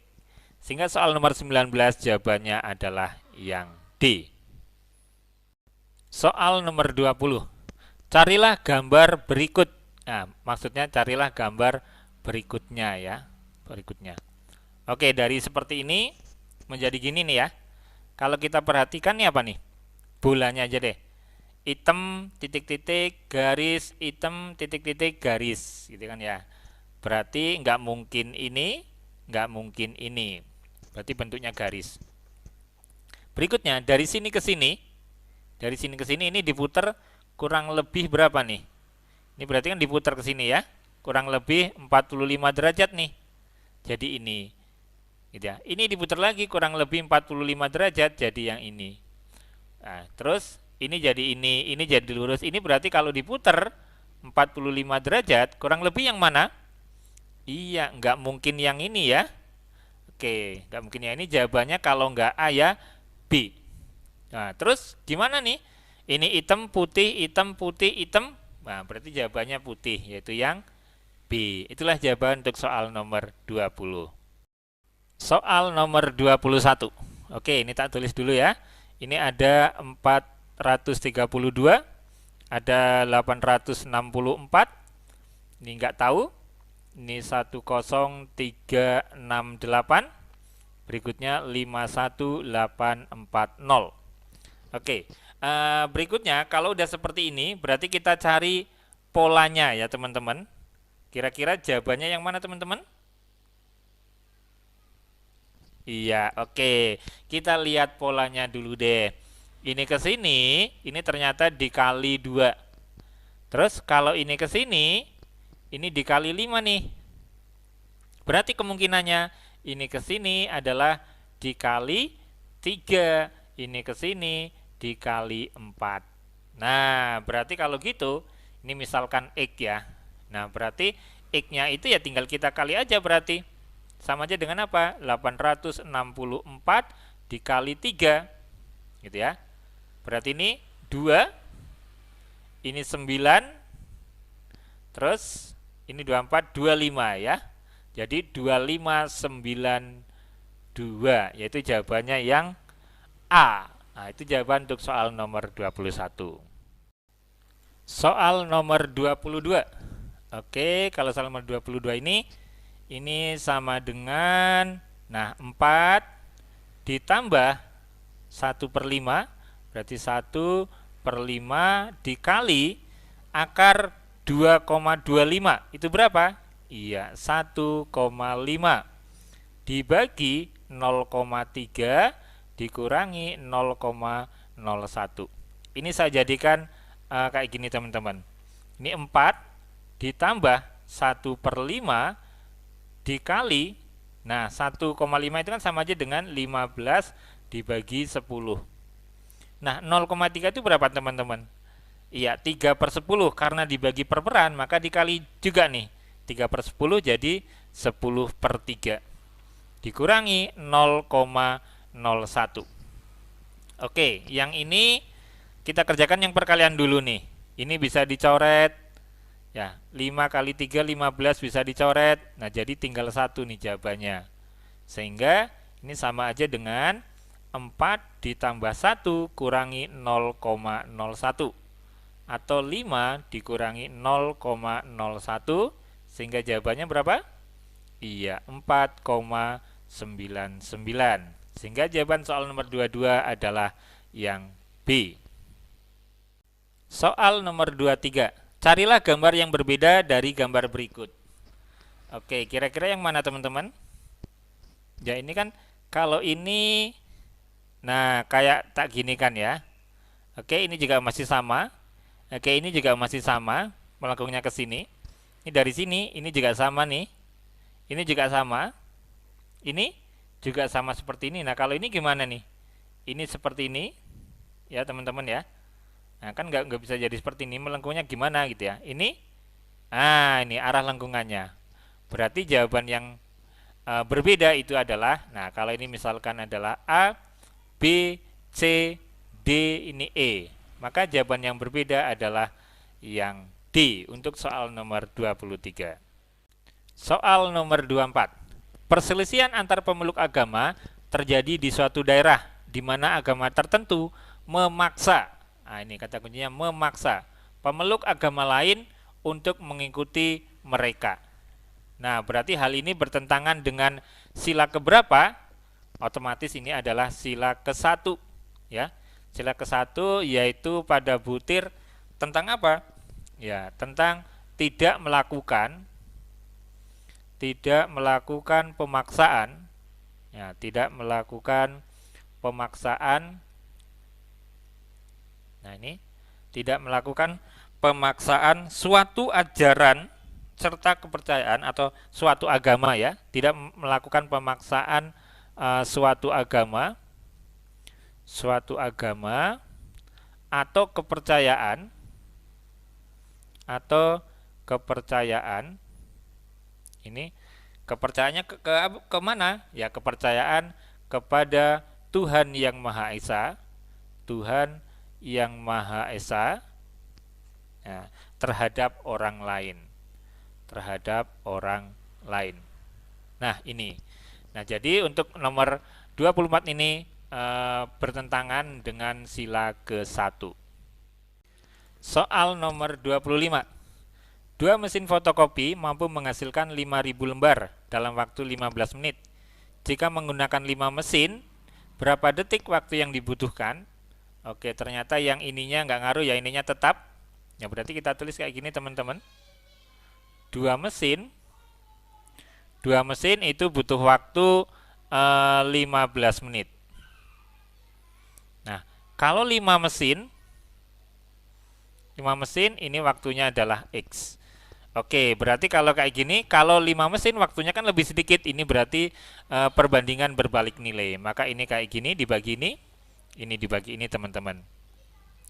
Sehingga soal nomor 19 jawabannya adalah yang D. Soal nomor 20. Carilah gambar berikut. Nah, maksudnya carilah gambar berikutnya ya. Berikutnya. Oke, dari seperti ini menjadi gini nih ya. Kalau kita perhatikan nih apa nih? Bolanya aja deh. Hitam titik-titik garis, hitam titik-titik garis, gitu kan ya. Berarti nggak mungkin ini, nggak mungkin ini. Berarti bentuknya garis. Berikutnya dari sini ke sini, dari sini ke sini ini diputar kurang lebih berapa nih? Ini berarti kan diputar ke sini ya, kurang lebih 45 derajat nih. Jadi ini, gitu ya. Ini diputar lagi kurang lebih 45 derajat, jadi yang ini. Nah, terus ini jadi lurus. Ini berarti kalau diputar 45 derajat, kurang lebih yang mana? Iya, nggak mungkin yang ini ya. Oke, nggak mungkin yang ini. Jawabannya kalau nggak A ya B. Nah, terus gimana nih? Ini hitam, putih, hitam, putih, hitam. Nah, berarti jawabannya putih, yaitu yang B. Itulah jawaban untuk soal nomor 20. Soal nomor 21. Oke, ini tak tulis dulu ya. Ini ada 432, ada 864. Ini nggak tahu. Ini 10368. Berikutnya 51840. Oke, berikutnya kalau udah seperti ini, berarti kita cari polanya ya teman-teman. Kira-kira jawabannya yang mana teman-teman? Iya, oke. Kita lihat polanya dulu deh. Ini ke sini, ini ternyata dikali 2. Terus kalau ini ke sini, ini dikali 5 nih. Berarti kemungkinannya ini ke sini adalah dikali 3. Ini ke sini dikali 4. Nah, berarti kalau gitu, ini misalkan X ya. Nah, berarti X-nya itu ya tinggal kita kali aja berarti. Sama aja dengan apa? 864 dikali 3. Gitu ya. Berarti ini 2. Ini 9. Terus ini 24, 25 ya. Jadi 2592, yaitu jawabannya yang A. Nah, itu jawaban untuk soal nomor 21. Soal nomor 22. Oke, kalau soal nomor 22 ini sama dengan, nah 4 ditambah 1/5, berarti 1/5 dikali akar 2,25, itu berapa? Iya, 1,5 dibagi 0,3 dikurangi 0,01. Ini saya jadikan kayak gini teman-teman. Ini 4 ditambah 1/5 dikali, nah 1,5 itu kan sama aja dengan 15 dibagi 10. Nah 0,3 itu berapa teman-teman? Iya, 3/10, karena dibagi perperan maka dikali juga nih. 3/10 jadi 10/3 dikurangi 0,01. Oke, yang ini kita kerjakan yang perkalian dulu nih. Ini bisa dicoret ya, 5 kali 3 15 bisa dicoret. Nah, jadi tinggal 1 nih jawabannya. Sehingga ini sama aja dengan 4 ditambah 1 kurangi 0,01 atau 5 dikurangi 0,01, sehingga jawabannya berapa? Iya, 4,99. Sehingga jawaban soal nomor 22 adalah yang B. Soal nomor 23. Carilah gambar yang berbeda dari gambar berikut. Oke, kira-kira yang mana teman-teman? Ya ini kan kalau ini, nah kayak tak gini kan ya. Oke, ini juga masih sama. Oke, ini juga masih sama, melengkungnya ke sini. Ini dari sini, ini juga sama nih. Ini juga sama. Ini juga sama seperti ini. Nah, kalau ini gimana nih? Ini seperti ini, ya teman-teman ya. Nah, kan nggak bisa jadi seperti ini. Melengkungnya gimana gitu ya? Ini, ini arah lengkungannya. Berarti jawaban yang berbeda itu adalah, nah kalau ini misalkan adalah A, B, C, D, ini E. Maka jawaban yang berbeda adalah yang D untuk soal nomor 23. Soal nomor 24. Perselisihan antar pemeluk agama terjadi di suatu daerah di mana agama tertentu memaksa, nah ini kata kuncinya memaksa, pemeluk agama lain untuk mengikuti mereka. Nah, berarti hal ini bertentangan dengan sila keberapa? Otomatis ini adalah sila ke-1, ya. Sila ke-1 yaitu pada butir tentang apa? Ya, tentang tidak melakukan pemaksaan. Ya, tidak melakukan pemaksaan. Nah, ini tidak melakukan pemaksaan suatu ajaran serta kepercayaan atau suatu agama, ya, tidak melakukan pemaksaan suatu agama atau kepercayaan. Ini kepercayaannya ke mana? Ya, kepercayaan kepada Tuhan yang Maha Esa, ya, terhadap orang lain. Nah, ini. Nah, jadi untuk nomor 24 ini bertentangan dengan sila ke-1. Soal nomor 25. Dua mesin fotokopi mampu menghasilkan 5.000 lembar dalam waktu 15 menit. Jika menggunakan 5 mesin, berapa detik waktu yang dibutuhkan? Oke, ternyata yang ininya nggak ngaruh ya, ininya tetap. Ya, berarti kita tulis kayak gini teman-teman. Dua mesin itu butuh waktu 15 menit. Nah, kalau 5 mesin ini waktunya adalah X. Oke, berarti kalau kayak gini, kalau 5 mesin waktunya kan lebih sedikit. Ini berarti perbandingan berbalik nilai. Maka ini kayak gini dibagi ini dibagi ini teman-teman.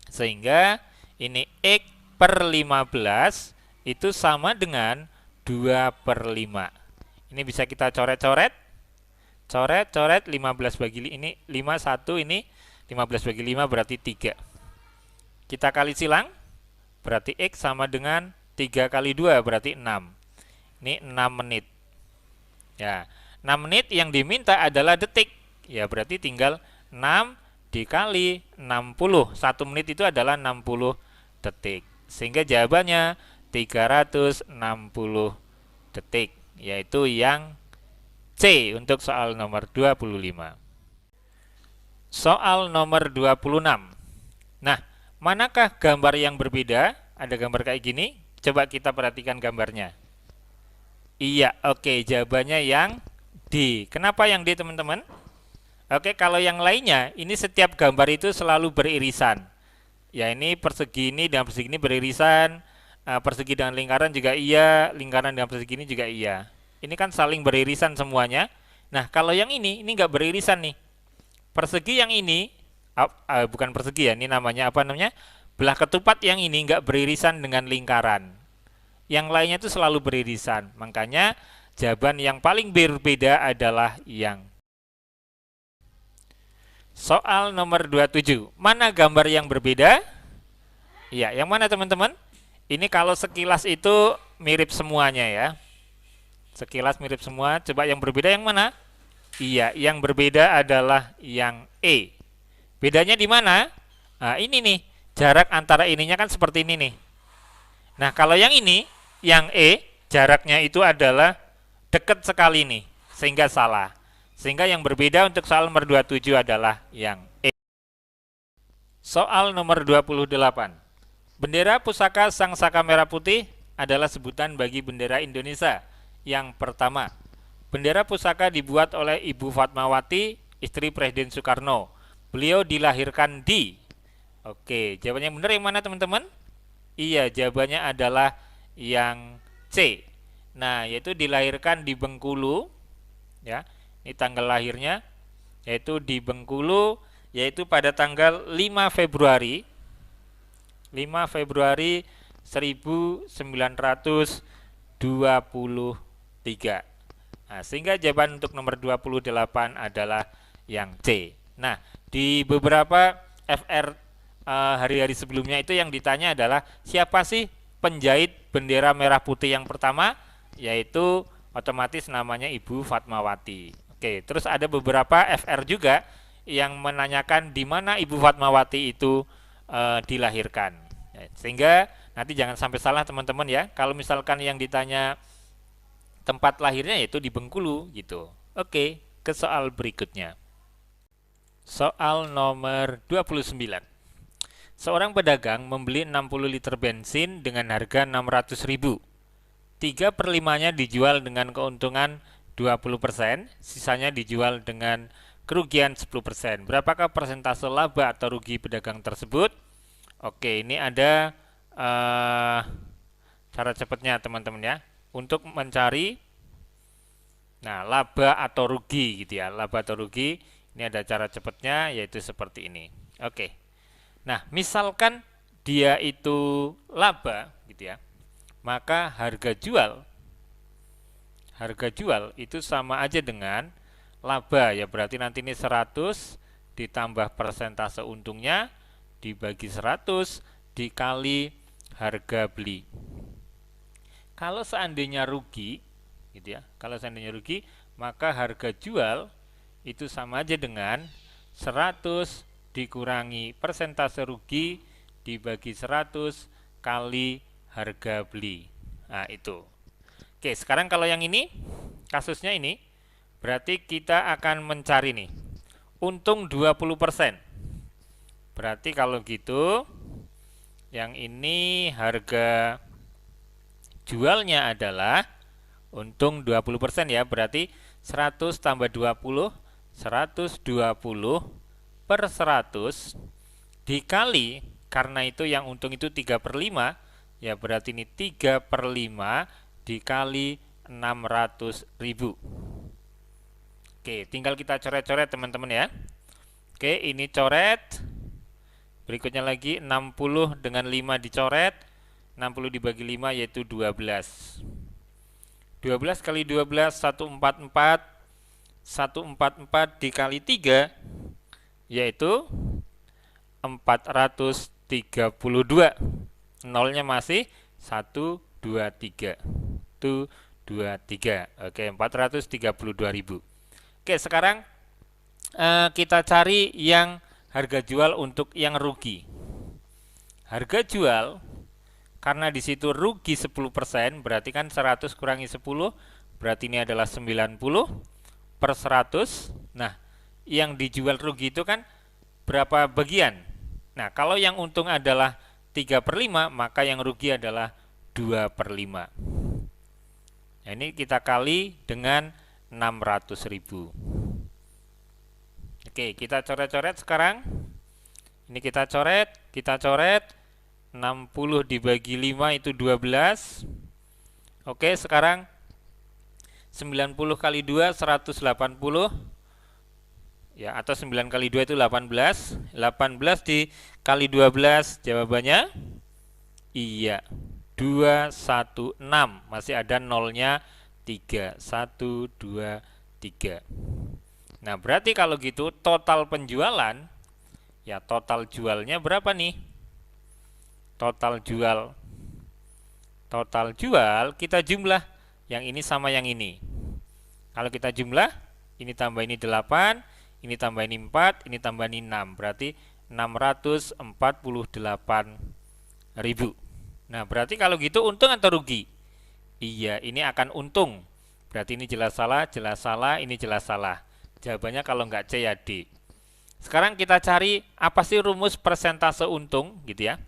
Sehingga ini X per 15 itu sama dengan 2/5. Ini bisa kita coret-coret. 15 bagi ini 51, ini 15 bagi 5 berarti 3. Kita kali silang, berarti X sama dengan 3 kali 2 berarti 6. Ini 6 menit. Ya, 6 menit yang diminta adalah detik. Ya, berarti tinggal 6 dikali 60. 1 menit itu adalah 60 detik. Sehingga jawabannya 360 detik, yaitu yang C untuk soal nomor 25. Soal nomor 26. Nah, manakah gambar yang berbeda? Ada gambar kayak gini. Coba kita perhatikan gambarnya. Iya, oke, jawabannya yang D. Kenapa yang D, teman-teman? Oke, kalau yang lainnya, ini setiap gambar itu selalu beririsan. Ya, ini persegi ini dengan persegi ini beririsan. Persegi dengan lingkaran juga iya, lingkaran dengan persegi ini juga iya. Ini kan saling beririsan semuanya. Nah, kalau yang ini nggak beririsan nih. Persegi yang ini, bukan persegi ya, ini namanya apa namanya? Belah ketupat yang ini nggak beririsan dengan lingkaran. Yang lainnya itu selalu beririsan. Makanya jawaban yang paling berbeda adalah yang. Soal nomor 27. Mana gambar yang berbeda? Iya, yang mana teman-teman? Ini kalau sekilas itu mirip semuanya ya. Sekilas mirip semua. Coba yang berbeda yang mana? Iya, yang berbeda adalah yang E. Bedanya di mana? Nah, ini nih. Jarak antara ininya kan seperti ini nih. Nah, kalau yang ini, yang E, jaraknya itu adalah dekat sekali nih. Sehingga salah. Sehingga yang berbeda untuk soal nomor 27 adalah yang E. Soal nomor 28. Bendera pusaka Sang Saka Merah Putih adalah sebutan bagi bendera Indonesia. Yang pertama, bendera pusaka dibuat oleh Ibu Fatmawati, istri Presiden Soekarno. Beliau dilahirkan di... Oke, jawabannya benar yang mana teman-teman? Iya, jawabannya adalah yang C. Nah, yaitu dilahirkan di Bengkulu, ya. Ini tanggal lahirnya, yaitu di Bengkulu, yaitu pada tanggal 5 Februari 1923. Nah, sehingga jawaban untuk nomor 28 adalah yang C. Nah, di beberapa FR hari-hari sebelumnya itu yang ditanya adalah siapa sih penjahit bendera merah putih yang pertama, yaitu otomatis namanya Ibu Fatmawati. Oke, terus ada beberapa FR juga yang menanyakan di mana Ibu Fatmawati itu dilahirkan. Sehingga nanti jangan sampai salah teman-teman ya. Kalau misalkan yang ditanya tempat lahirnya yaitu di Bengkulu gitu. Oke, ke soal berikutnya. Soal nomor 29. Seorang pedagang membeli 60 liter bensin dengan harga 600.000. 3/5-nya dijual dengan keuntungan 20%, sisanya dijual dengan kerugian 10%. Berapakah persentase laba atau rugi pedagang tersebut? Oke, ini ada cara cepatnya teman-teman ya. Untuk mencari laba atau rugi gitu ya. Laba atau rugi, ini ada cara cepatnya yaitu seperti ini. Oke. Nah, misalkan dia itu laba gitu ya. Maka harga jual itu sama aja dengan laba ya, berarti nanti ini 100 ditambah persentase untungnya dibagi 100 dikali harga beli. Kalau seandainya rugi gitu ya, maka harga jual itu sama aja dengan 100 dikurangi persentase rugi dibagi 100 kali harga beli. Nah, itu. Oke, sekarang kalau yang ini, kasusnya ini, berarti kita akan mencari nih, untung 20%. Berarti kalau gitu, yang ini harga jualnya adalah untung 20% ya, berarti 100 tambah 20, 120 per 100 dikali, karena itu yang untung itu 3/5, ya berarti ini 3/5 dikali 600.000. Oke, tinggal kita coret-coret teman-teman ya. Oke, ini coret. Berikutnya lagi 60 dengan 5 dicoret. 60 dibagi 5 yaitu 12. 12 kali 12 144. 144 dikali 3 yaitu 432. Nolnya masih 1, 2, 3. 1, 2, 3. Oke, 432.000. Oke, sekarang kita cari yang harga jual untuk yang rugi. Harga jual, karena di situ rugi 10%, berarti kan 100 kurangi 10, berarti ini adalah 90 per 100. Nah, yang dijual rugi itu kan berapa bagian? Nah, kalau yang untung adalah 3/5, maka yang rugi adalah 2/5. Nah, ini kita kali dengan 600.000. Oke, kita coret-coret sekarang. Ini kita coret. 60 dibagi 5 itu 12. Oke, sekarang 90 kali 2 180. Ya, atau 9 kali 2 itu 18. 18 dikali 12, jawabannya iya, 216. Masih ada nolnya 3. 1, 2, 3. Nah, berarti kalau gitu total penjualan, ya total jualnya berapa nih? Total jual kita jumlah yang ini sama yang ini. Kalau kita jumlah, ini tambah ini 8, ini tambah ini 4, ini tambah ini 6. Berarti 648.000. Nah, berarti kalau gitu untung atau rugi? Iya, ini akan untung. Berarti ini jelas salah, ini jelas salah. Jawabannya kalau nggak C ya D. Sekarang kita cari apa sih rumus persentase untung gitu ya.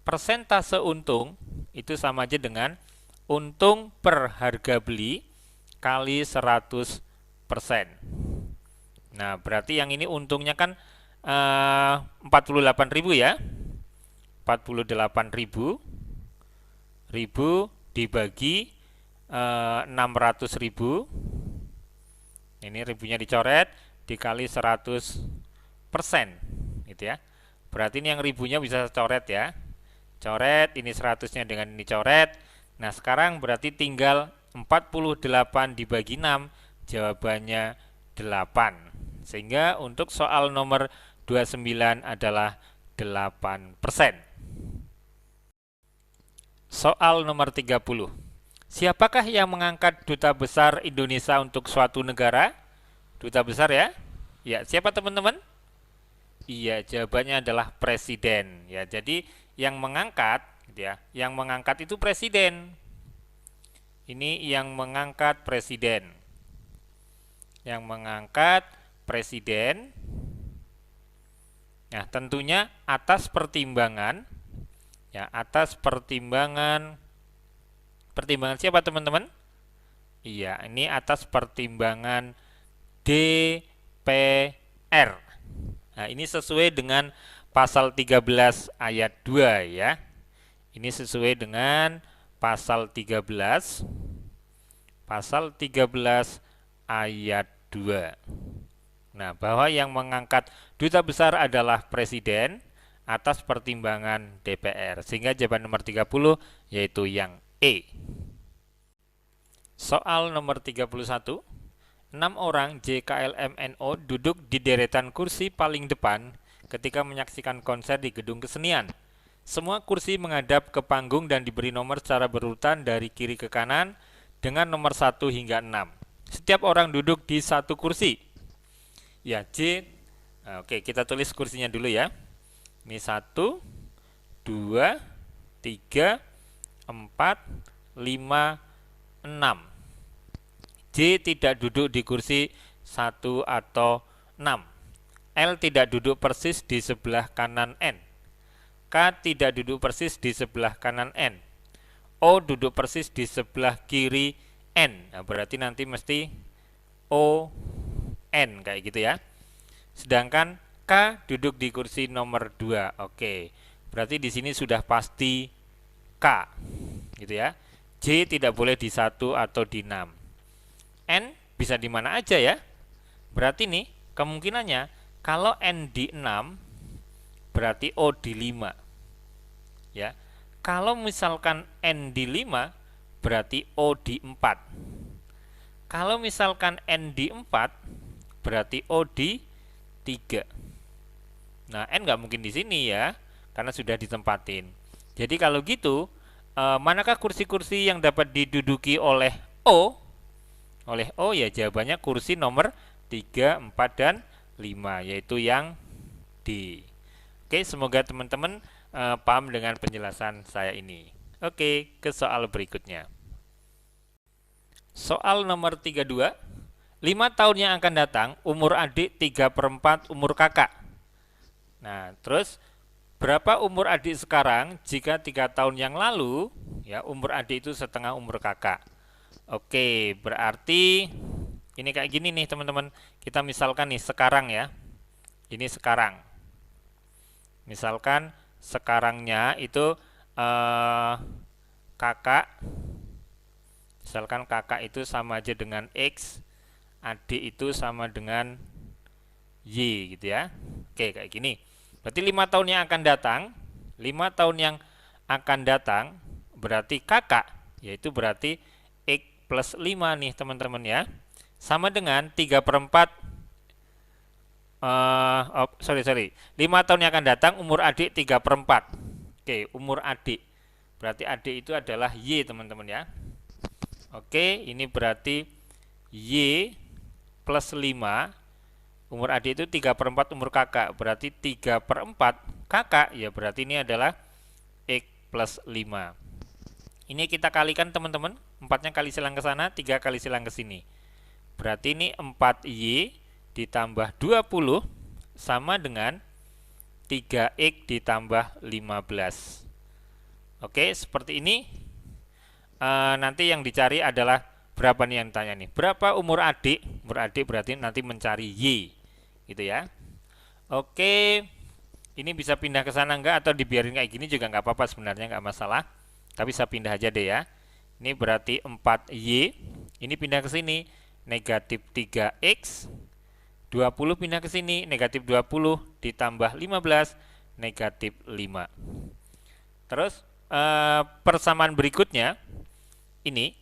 persentase untung itu sama aja dengan untung per harga beli kali 100%. Nah, berarti yang ini untungnya kan 48.000 ya. 48.000 dibagi 600.000. Ini ribunya dicoret dikali 100%, gitu ya. Berarti ini yang ribunya bisa coret ya. Coret, ini 100-nya dengan ini coret. Nah, sekarang berarti tinggal 48 dibagi 6, jawabannya 8. Sehingga untuk soal nomor 29 adalah 8%. Soal nomor 30. Siapakah yang mengangkat duta besar Indonesia untuk suatu negara? Duta besar ya? Ya, siapa teman-teman? Iya, jawabannya adalah presiden. Ya, jadi yang mengangkat, gitu ya, yang mengangkat itu presiden. Ini yang mengangkat presiden. Yang mengangkat presiden. Nah, tentunya atas pertimbangan, ya, atas pertimbangan siapa teman-teman? Iya, ini atas pertimbangan DPR. Nah, ini sesuai dengan pasal 13 ayat 2 ya. Ini sesuai dengan pasal 13 ayat 2. Nah, bahwa yang mengangkat duta besar adalah presiden atas pertimbangan DPR. Sehingga jawaban nomor 30 yaitu yang E. Soal nomor 31. 6 orang JKLMNO duduk di deretan kursi paling depan ketika menyaksikan konser di gedung kesenian. Semua kursi menghadap ke panggung dan diberi nomor secara berurutan dari kiri ke kanan dengan nomor 1 hingga 6. Setiap orang duduk di satu kursi. Ya, oke, kita tulis kursinya dulu ya. Ini 1, 2, 3, 4, 5, 6. J tidak duduk di kursi 1 atau 6. L tidak duduk persis di sebelah kanan N. K tidak duduk persis di sebelah kanan N. O duduk persis di sebelah kiri N. Nah, berarti nanti mesti O, N kayak gitu ya. Sedangkan K duduk di kursi nomor 2. Oke. Berarti di sini sudah pasti K. Gitu ya. J tidak boleh di 1 atau di 6. N bisa di mana aja ya. Berarti nih kemungkinannya kalau N di 6 berarti O di 5. Ya. Kalau misalkan N di 5 berarti O di 4. Kalau misalkan N di 4 berarti O di 3. Nah, N nggak mungkin di sini ya, karena sudah ditempatin. Jadi kalau gitu, manakah kursi-kursi yang dapat diduduki oleh O? Oleh O ya jawabannya kursi nomor 3, 4, dan 5, yaitu yang D. Oke, semoga teman-teman paham dengan penjelasan saya ini. Oke, ke soal berikutnya. Soal nomor 32. 5 tahun yang akan datang, umur adik 3/4 umur kakak. Nah, terus berapa umur adik sekarang jika 3 tahun yang lalu, ya, umur adik itu setengah umur kakak. Oke, berarti ini kayak gini nih teman-teman. Kita misalkan nih sekarang ya. Ini sekarang. Misalkan sekarangnya itu kakak. Misalkan kakak itu sama aja dengan X, adik itu sama dengan Y gitu ya. Oke, kayak gini. Berarti 5 tahun yang akan datang, 5 tahun yang akan datang berarti kakak, yaitu berarti X plus 5 nih teman-teman ya. Sama dengan 3/4 5 tahun yang akan datang umur adik 3/4. Oke, umur adik. Berarti adik itu adalah Y teman-teman ya. Oke, ini berarti Y plus 5. Umur adik itu 3/4 umur kakak. Berarti 3/4 kakak, ya berarti ini adalah X plus 5. Ini kita kalikan teman-teman. 4-nya kali silang ke sana, 3 kali silang ke sini. Berarti ini 4Y ditambah 20 sama dengan 3X ditambah 15. Oke, seperti ini. Nanti yang dicari adalah berapa nih yang tanya nih. Berapa umur adik? Umur adik berarti nanti mencari Y. Gitu ya. Oke. Ini bisa pindah ke sana enggak atau dibiarin kayak gini juga nggak apa-apa sebenarnya, nggak masalah. Tapi saya pindah aja deh ya. Ini berarti 4Y. Ini pindah ke sini. Negatif 3X. 20 pindah ke sini. Negatif 20 ditambah 15. Negatif 5. Terus persamaan berikutnya. Ini.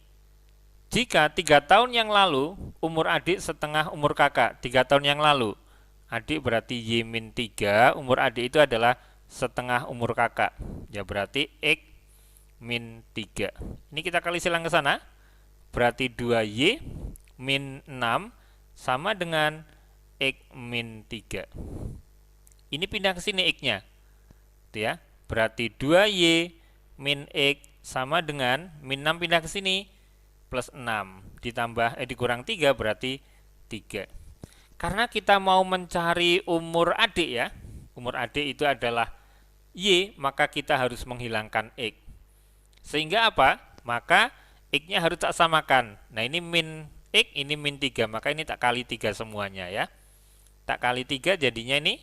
Jika 3 tahun yang lalu umur adik setengah umur kakak. 3 tahun yang lalu. Adik berarti Y-3, umur adik itu adalah setengah umur kakak. Ya berarti X-3. Ini kita kali silang ke sana. Berarti 2Y min 6 sama dengan X-3. Ini pindah ke sini X-nya. Itu ya. Berarti 2Y min X sama dengan min 6 pindah ke sini plus 6 ditambah dikurang 3 berarti 3. Karena kita mau mencari umur adik ya, umur adik itu adalah Y, maka kita harus menghilangkan X. Sehingga apa? Maka X-nya harus tak samakan. Nah ini min X, ini min 3, maka ini tak kali 3 semuanya ya. Tak kali 3 jadinya ini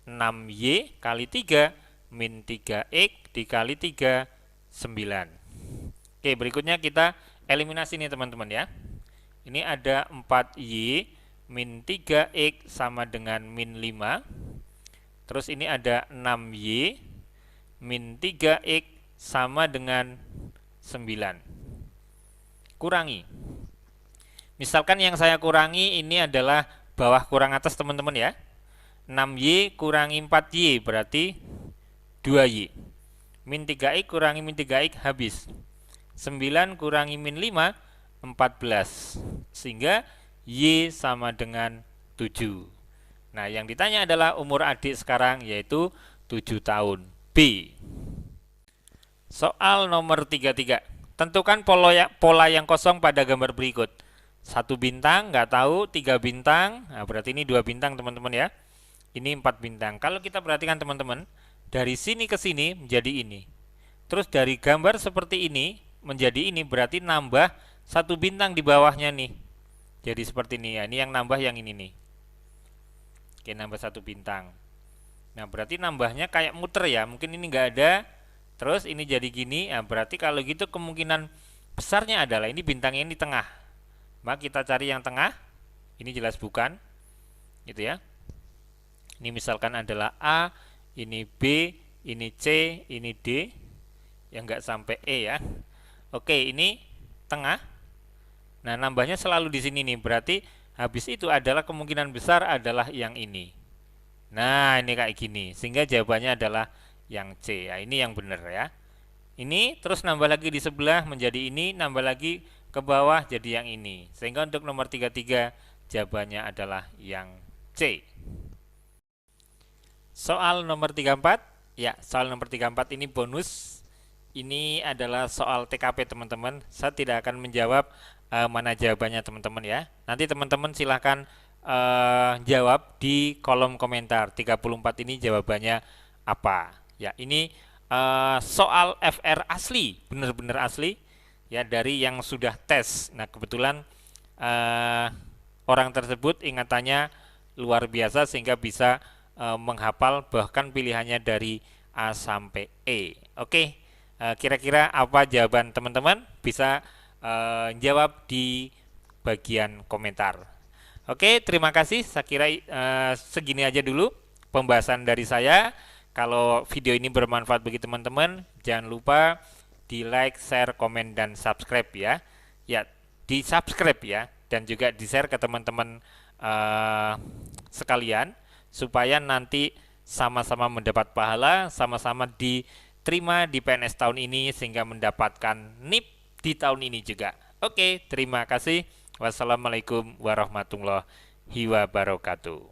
6Y kali 3, min 3X dikali 3, 9. Oke, berikutnya kita eliminasi nih teman-teman ya. Ini ada 4Y min 3X sama dengan min 5. Terus ini ada 6Y min 3X sama dengan 9. Kurangi. Misalkan yang saya kurangi ini adalah bawah kurang atas teman-teman ya. 6Y kurangi 4Y berarti 2Y. Min 3X kurangi min 3X habis. 9 kurangi min 5, 14. Sehingga Y sama dengan 7. Nah, yang ditanya adalah umur adik sekarang yaitu 7 tahun. B. Soal nomor 33. Tentukan pola yang kosong pada gambar berikut. 1 bintang, nggak tahu, 3 bintang. Nah, berarti ini 2 bintang teman-teman ya. Ini 4 bintang. Kalau kita perhatikan teman-teman, dari sini ke sini menjadi ini. Terus dari gambar seperti ini menjadi ini berarti nambah 1 bintang di bawahnya nih. Jadi seperti ini ya, ini yang nambah yang ini nih. Oke, nambah 1 bintang. Nah, berarti nambahnya kayak muter ya, mungkin ini nggak ada. Terus ini jadi gini, nah berarti kalau gitu kemungkinan besarnya adalah ini bintangnya ini di tengah. Maka kita cari yang tengah, ini jelas bukan. Gitu ya. Ini misalkan adalah A, ini B, ini C, ini D. Yang nggak sampai E ya. Oke, ini tengah. Nah, nambahnya selalu di sini nih. Berarti habis itu adalah kemungkinan besar adalah yang ini. Nah, ini kayak gini. Sehingga jawabannya adalah yang C. Nah, ini yang benar ya. Ini terus nambah lagi di sebelah menjadi ini, nambah lagi ke bawah jadi yang ini. Sehingga untuk nomor 33 jawabannya adalah yang C. Soal nomor 34. Ya, soal nomor 34 ini bonus. Ini adalah soal TKP teman-teman. Saya tidak akan menjawab mana jawabannya teman-teman ya. Nanti teman-teman silahkan jawab di kolom komentar. 34 ini jawabannya apa? Ya, ini soal FR asli, benar-benar asli ya dari yang sudah tes. Nah, kebetulan orang tersebut ingatannya luar biasa sehingga bisa menghafal bahkan pilihannya dari A sampai E. Oke. Kira-kira apa jawaban teman-teman? Bisa jawab di bagian komentar. Oke, terima kasih. Saya kira segini aja dulu pembahasan dari saya. Kalau video ini bermanfaat bagi teman-teman, jangan lupa di like, share, komen, dan subscribe ya. Ya, di subscribe ya, dan juga di share ke teman-teman sekalian supaya nanti sama-sama mendapat pahala, sama-sama diterima di PNS tahun ini sehingga mendapatkan NIP di tahun ini juga. Oke, terima kasih. Wassalamualaikum warahmatullahi wabarakatuh.